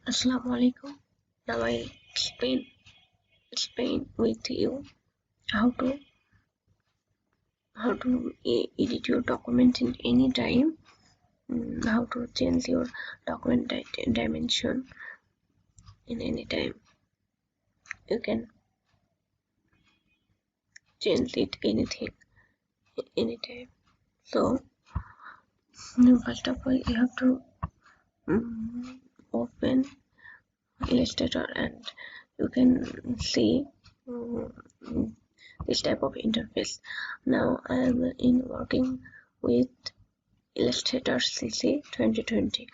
Assalamu alaikum. Now I'll explain with you how to edit your document in any time, how to change your document dimension in any time. You can change it anytime. So first of all, you have to open Illustrator and you can see this type of interface. Now I am working with Illustrator CC 2020.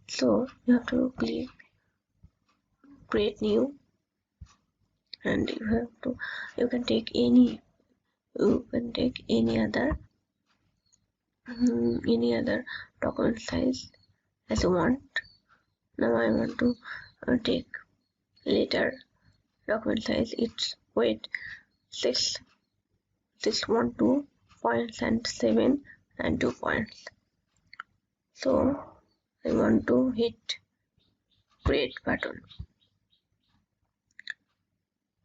So you have to click create new, and you can take any other document size as you want. Now I want to take later document size. It's weight 612 points and 7 and 2 points. So I want to hit create button.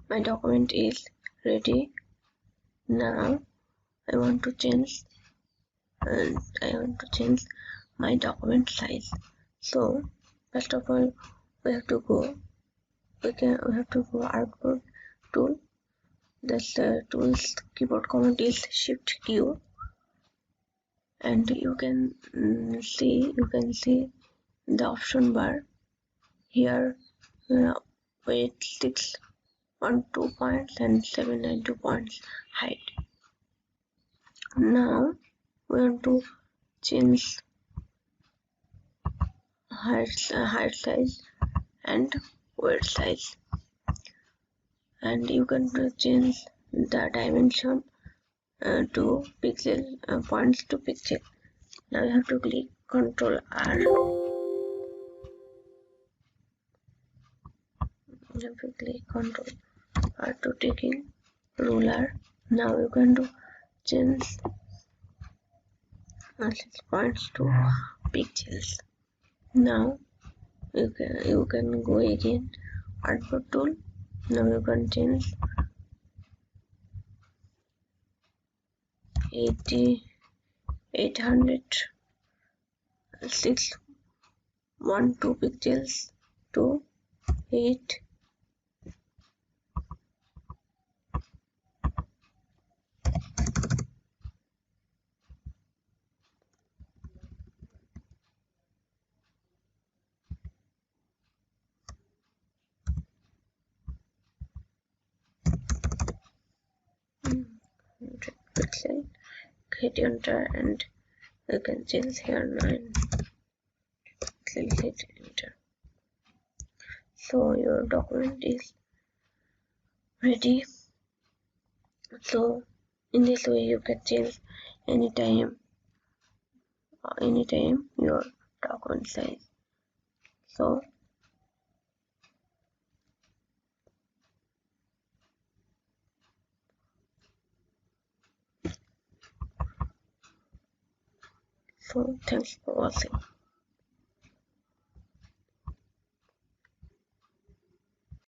My document is ready. Now I want to change my document size. So first of all, we have to go artboard tool. This tool's keyboard command is Shift+O, and you can see the option bar here. Weight 612 points and 792 points height. Now we want to change height size and weight size, and you can change the dimension to pixel points to pixel. Now you have to click Ctrl R. You have to click Ctrl R to taking ruler. Now you can change points to pixels. Now you can go again artboard tool. Now you can change 612 pixels to 8. Pixel, hit enter, and you can change here 9. Hit enter. So your document is ready. So in this way you can change anytime your document size. So thanks for watching.